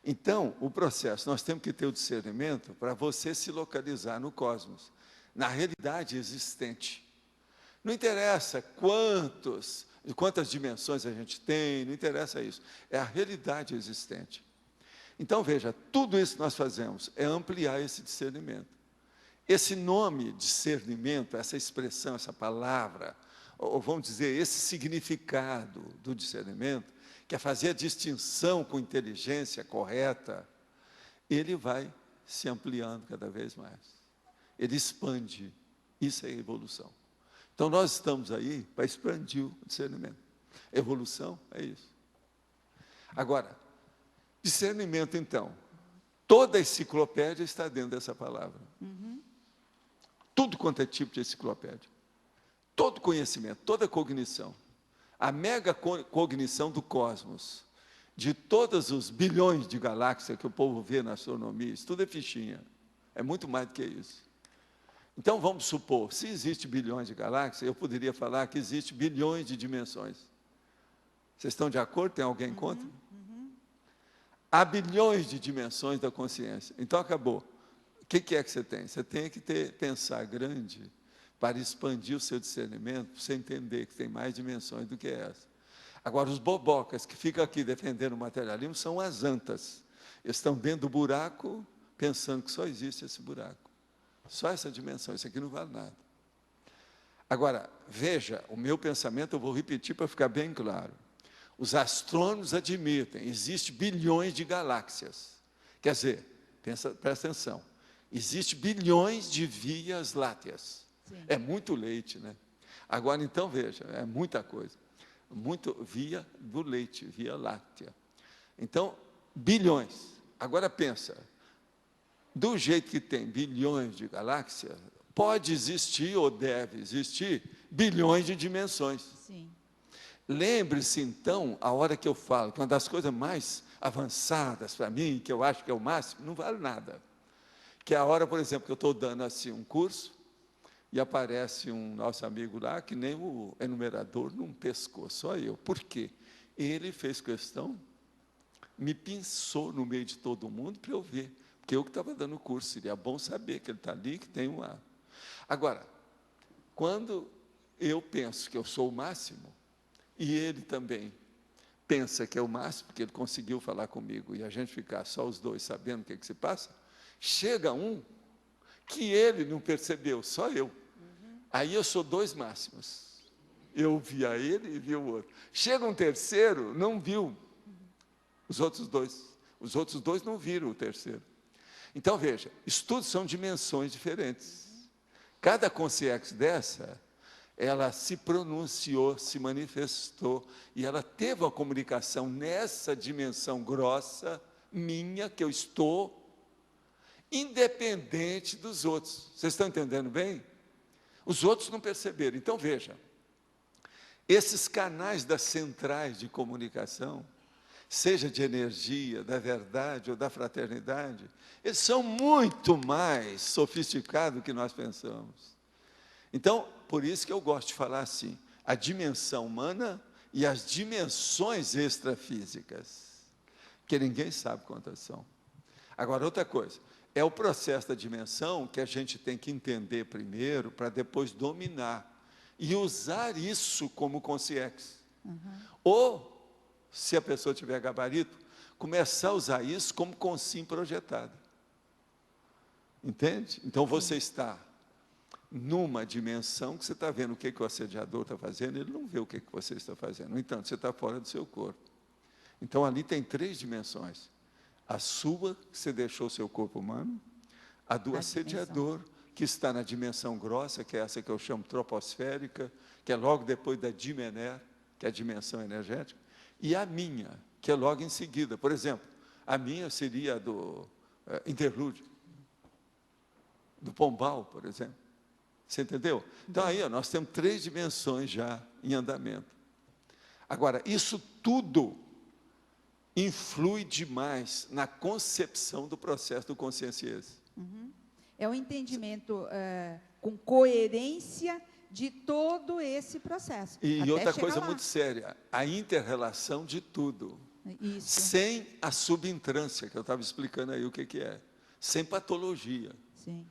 Então, o processo, nós temos que ter o discernimento para você se localizar no cosmos, na realidade existente. Não interessa quantas dimensões a gente tem, não interessa isso. É a realidade existente. Então, veja, tudo isso que nós fazemos é ampliar esse discernimento. Esse nome, discernimento, essa expressão, essa palavra, ou vamos dizer, esse significado do discernimento, que é fazer a distinção com inteligência correta, ele vai se ampliando cada vez mais. Ele expande. Isso é evolução. Então, nós estamos aí para expandir o discernimento. Evolução é isso. Agora, discernimento, então, toda a enciclopédia está dentro dessa palavra. Tudo quanto é tipo de enciclopédia. Todo conhecimento, toda cognição. A mega cognição do cosmos, de todos os bilhões de galáxias que o povo vê na astronomia, isso tudo é fichinha. É muito mais do que isso. Então, vamos supor, se existe bilhões de galáxias, eu poderia falar que existe bilhões de dimensões. Vocês estão de acordo? Tem alguém contra? Há bilhões de dimensões da consciência. Então, acabou. O que é que você tem? Você tem que pensar grande para expandir o seu discernimento, para você entender que tem mais dimensões do que essa. Agora, os bobocas que ficam aqui defendendo o materialismo são as antas. Eles estão dentro do buraco, pensando que só existe esse buraco. Só essa dimensão, isso aqui não vale nada. Agora, veja, o meu pensamento, eu vou repetir para ficar bem claro. Os astrônomos admitem, existem bilhões de galáxias. Quer dizer, presta atenção, existem bilhões de vias láteas. Sim. É muito leite, né? Agora, então, veja, é muita coisa. Muito via do leite, via láctea. Então, bilhões. Agora, pensa, do jeito que tem bilhões de galáxias, pode existir ou deve existir bilhões de dimensões. Sim. Lembre-se, então, a hora que eu falo, que uma das coisas mais avançadas para mim, que eu acho que é o máximo, não vale nada. Que é a hora, por exemplo, que eu estou dando assim um curso, e aparece um nosso amigo lá, que nem o enumerador não pescou, só eu. Por quê? Ele fez questão, me pinçou no meio de todo mundo para eu ver, porque eu que estava dando o curso, seria bom saber que ele está ali, que tem uma... Agora, quando eu penso que eu sou o máximo, e ele também pensa que é o máximo, porque ele conseguiu falar comigo, e a gente ficar só os dois sabendo o que se passa, chega um que ele não percebeu, só eu. Aí eu sou dois máximos. Eu via ele e via o outro. Chega um terceiro, não viu os outros dois. Os outros dois não viram o terceiro. Então, veja, estudos são dimensões diferentes. Cada consciência dessa, ela se pronunciou, se manifestou, e ela teve uma comunicação nessa dimensão grossa, minha, que eu estou, independente dos outros. Vocês estão entendendo bem? Os outros não perceberam. Então, veja, esses canais das centrais de comunicação, seja de energia, da verdade ou da fraternidade, eles são muito mais sofisticados do que nós pensamos. Então, por isso que eu gosto de falar assim, a dimensão humana e as dimensões extrafísicas, que ninguém sabe quantas são. Agora, outra coisa, é o processo da dimensão que a gente tem que entender primeiro, para depois dominar, e usar isso como consciência. Ou, se a pessoa tiver gabarito, começar a usar isso como consim projetado. Entende? Então, você está numa dimensão que você está vendo o que o assediador está fazendo, ele não vê o que você está fazendo. No entanto, você está fora do seu corpo. Então, ali tem 3 dimensões. A sua, que você deixou o seu corpo humano, a do assediador, que está na dimensão grossa, que é essa que eu chamo troposférica, que é logo depois da dimener, que é a dimensão energética, e a minha, que é logo em seguida. Por exemplo, a minha seria a do interlúdio, do pombal, por exemplo. Você entendeu? Então, aí, ó, nós temos 3 dimensões já em andamento. Agora, isso tudo influi demais na concepção do processo do conscienciência. É o entendimento com coerência de todo esse processo. E outra coisa muito séria, a inter-relação de tudo. Isso, sem a subintrância, que eu estava explicando aí o que é, sem patologia. sim.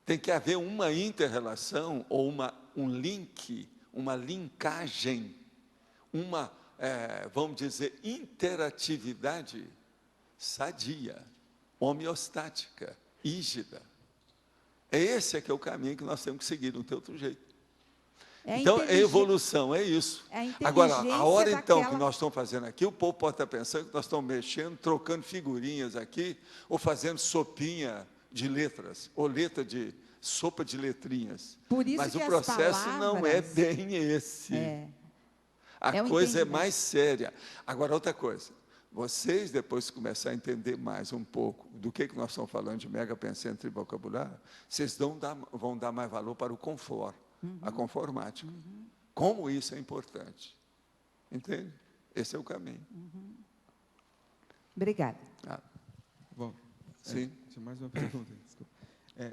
Tem que haver uma inter-relação, ou um link, uma linkagem, vamos dizer, interatividade sadia, homeostática, rígida. Esse é que é o caminho que nós temos que seguir, não tem outro jeito. Então, a evolução é isso. Agora, a hora então que nós estamos fazendo aqui, o povo pode estar pensando que nós estamos mexendo, trocando figurinhas aqui, ou fazendo sopinha de letras, ou sopa de letrinhas. Por isso Mas que o processo não é bem esse. A coisa é mais séria. Agora, outra coisa. Vocês, depois que começar a entender mais um pouco do que nós estamos falando de mega pensante e vocabulário, vocês vão dar mais valor para o conforto, a conformática. Como isso é importante. Entende? Esse é o caminho. Obrigada. Bom, sim. Mais uma pergunta. Desculpa.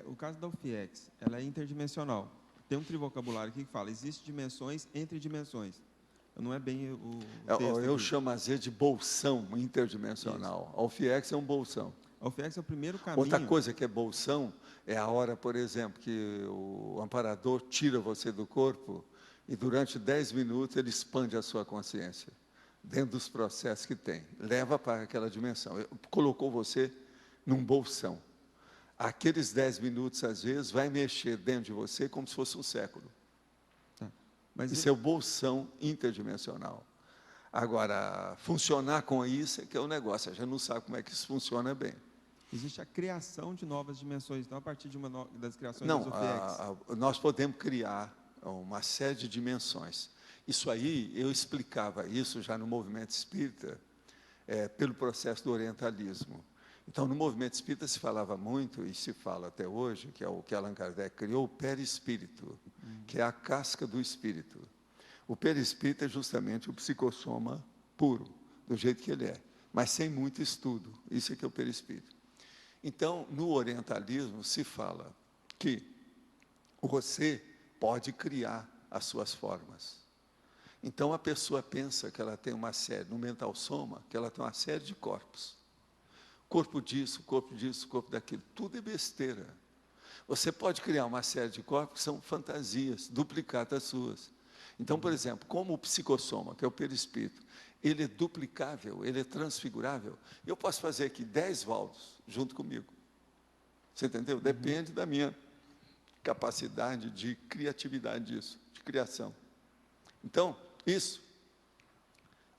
O caso da UFIEX, ela é interdimensional. Tem um trivocabulário aqui que fala, existem dimensões entre dimensões. Não é bem o texto eu aqui. chamo às vezes de bolsão interdimensional. Isso. A UFIEX é um bolsão. A UFIEX é o primeiro caminho. Outra coisa que é bolsão é a hora, por exemplo, que o amparador tira você do corpo e durante 10 minutos ele expande a sua consciência, dentro dos processos que tem. Leva para aquela dimensão. Colocou você num bolsão. Aqueles 10 minutos, às vezes, vai mexer dentro de você como se fosse um século. Mas isso é o bolsão interdimensional. Agora, funcionar com isso é que é o negócio. A gente não sabe como é que isso funciona bem. Existe a criação de novas dimensões, então, a partir de das criações não, das UFIEX. Nós podemos criar uma série de dimensões. Isso aí, eu explicava isso já no movimento espírita, pelo processo do orientalismo. Então, no movimento espírita se falava muito, e se fala até hoje, que é o que Allan Kardec criou, o perispírito, que é a casca do espírito. O perispírito é justamente o psicossoma puro, do jeito que ele é, mas sem muito estudo. Isso é que é o perispírito. Então, no orientalismo se fala que você pode criar as suas formas. Então, a pessoa pensa que ela tem uma série, no mental soma, que ela tem uma série de corpos. Corpo disso, corpo daquilo, tudo é besteira. Você pode criar uma série de corpos que são fantasias, duplicadas suas. Então, por exemplo, como o psicossoma, que é o perispírito, ele é duplicável, ele é transfigurável, eu posso fazer aqui 10 Valdos junto comigo. Você entendeu? Depende da minha capacidade de criatividade disso, de criação. Então, isso,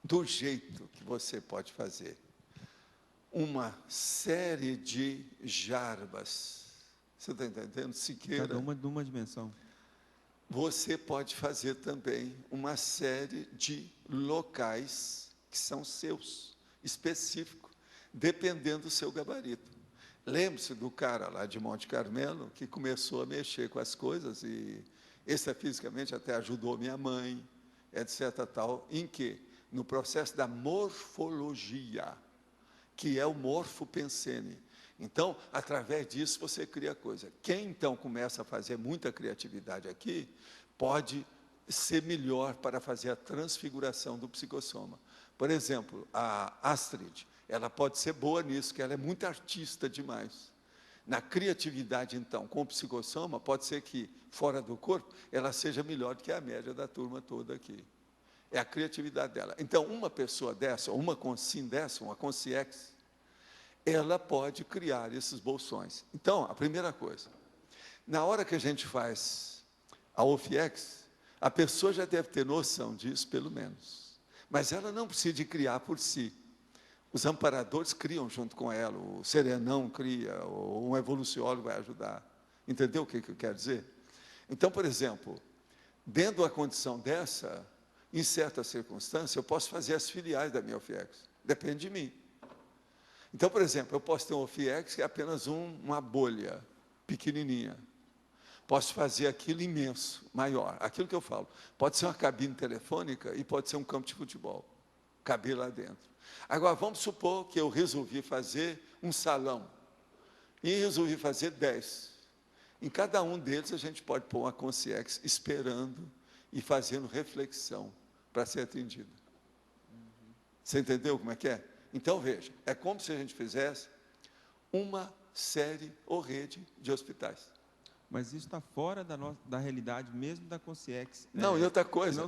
do jeito que você pode fazer, uma série de jarbas, você está entendendo? Siqueira. Cada uma de uma dimensão. Você pode fazer também uma série de locais que são seus, específicos, dependendo do seu gabarito. Lembre-se do cara lá de Monte Carmelo, que começou a mexer com as coisas, e extrafisicamente até ajudou minha mãe, etc. Tal, em que? No processo da morfologia, que é o morfopensene. Então, através disso, você cria coisa. Quem, então, começa a fazer muita criatividade aqui, pode ser melhor para fazer a transfiguração do psicossoma. Por exemplo, a Astrid, ela pode ser boa nisso, que ela é muito artista demais. Na criatividade, então, com o psicossoma, pode ser que, fora do corpo, ela seja melhor do que a média da turma toda aqui. É a criatividade dela. Então, uma pessoa dessa, ou uma consim dessa, uma consciex, ela pode criar esses bolsões. Então, a primeira coisa, na hora que a gente faz a OFIEX, a pessoa já deve ter noção disso, pelo menos. Mas ela não precisa de criar por si. Os amparadores criam junto com ela, o serenão cria, ou um evoluciólogo vai ajudar. Entendeu o que eu quero dizer? Então, por exemplo, dentro da condição dessa, em certas circunstâncias, eu posso fazer as filiais da minha OFIEX. Depende de mim. Então, por exemplo, eu posso ter um OFIEX que é apenas uma bolha pequenininha. Posso fazer aquilo imenso, maior. Aquilo que eu falo. Pode ser uma cabine telefônica e pode ser um campo de futebol. Caber lá dentro. Agora, vamos supor que eu resolvi fazer um salão. E resolvi fazer 10. Em cada um deles, a gente pode pôr uma consciex esperando e fazendo reflexão para ser atendido. Você entendeu como é que é? Então, veja, é como se a gente fizesse uma série ou rede de hospitais. Mas isso está fora da realidade mesmo da Consciex. Não, e outra coisa,